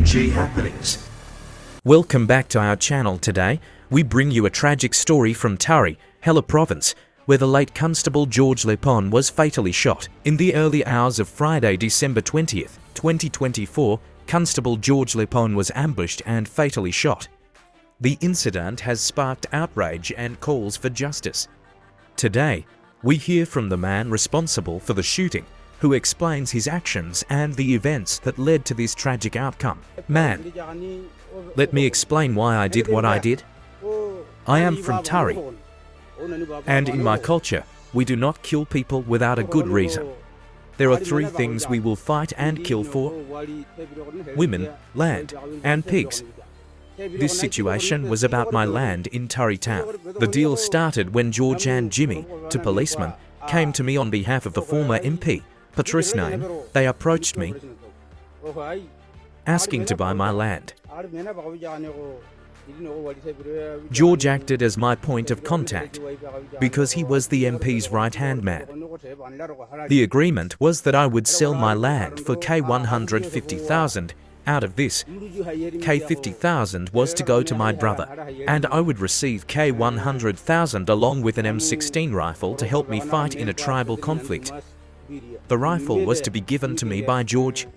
PNG happenings. Welcome back to our channel. Today, we bring you a tragic story from Tari, Hela Province, where the late Constable George Lapon was fatally shot. In the early hours of Friday, December 20th, 2024, Constable George Lapon was ambushed and fatally shot. The incident has sparked outrage and calls for justice. Today, we hear from the man responsible for the shooting, who explains his actions and the events that led to this tragic outcome. Man, let me explain why I did what I did. I am from Tari, and in my culture, we do not kill people without a good reason. There are three things we will fight and kill for: women, land, and pigs. This situation was about my land in Tari town. The deal started when George and Jimmy, two policemen, came to me on behalf of the former MP, PeterONeill. They approached me, asking to buy my land. George acted as my point of contact, because he was the MP's right-hand man. The agreement was that I would sell my land for K150,000. Out of this, K50,000 was to go to my brother, and I would receive K100,000 along with an M16 rifle to help me fight in a tribal conflict. The rifle was to be given to me by George.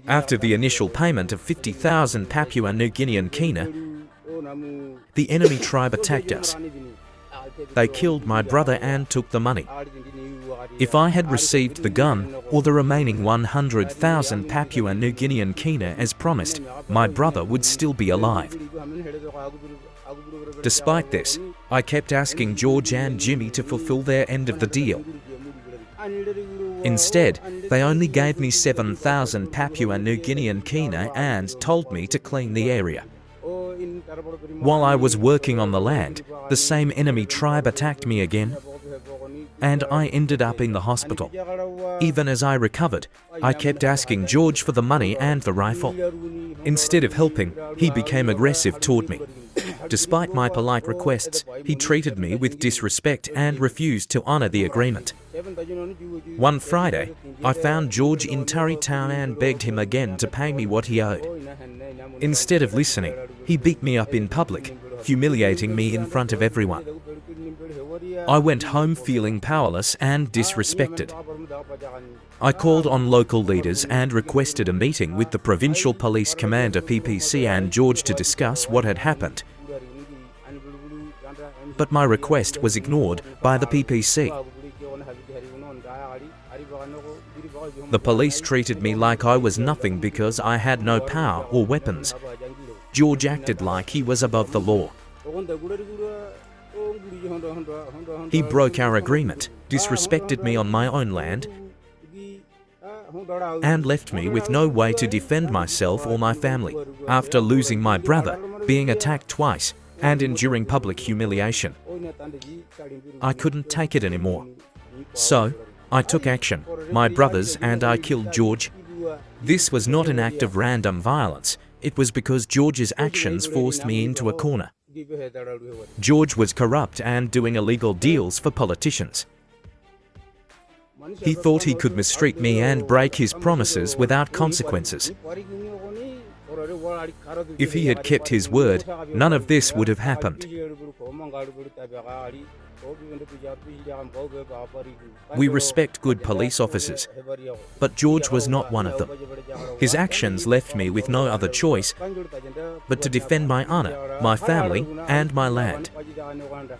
After the initial payment of 50,000 Papua New Guinean kina, the enemy tribe attacked us. They killed my brother and took the money. If I had received the gun or the remaining 100,000 Papua New Guinean kina as promised, my brother would still be alive. Despite this, I kept asking George and Jimmy to fulfill their end of the deal. Instead, they only gave me 7,000 Papua New Guinean kina and told me to clean the area. While I was working on the land, the same enemy tribe attacked me again, and I ended up in the hospital. Even as I recovered, I kept asking George for the money and the rifle. Instead of helping, he became aggressive toward me. Despite my polite requests, he treated me with disrespect and refused to honor the agreement. One Friday, I found George in Tari town and begged him again to pay me what he owed. Instead of listening, he beat me up in public, humiliating me in front of everyone. I went home feeling powerless and disrespected. I called on local leaders and requested a meeting with the provincial police commander PPC and George to discuss what had happened. But my request was ignored by the PPC. The police treated me like I was nothing because I had no power or weapons. George acted like he was above the law. He broke our agreement, disrespected me on my own land, and left me with no way to defend myself or my family. After losing my brother, being attacked twice, and enduring public humiliation, I couldn't take it anymore. So, I took action, my brothers and I killed George. This was not an act of random violence, it was because George's actions forced me into a corner. George was corrupt and doing illegal deals for politicians. He thought he could mistreat me and break his promises without consequences. If he had kept his word, none of this would have happened. We respect good police officers, but George was not one of them. His actions left me with no other choice but to defend my honor, my family, and my land.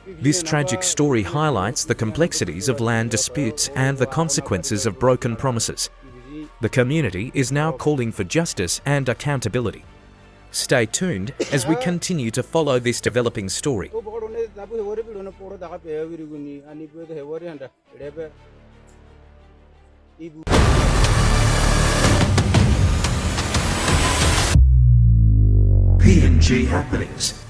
This tragic story highlights the complexities of land disputes and the consequences of broken promises. The community is now calling for justice and accountability. Stay tuned as we continue to follow this developing story. PNG happenings.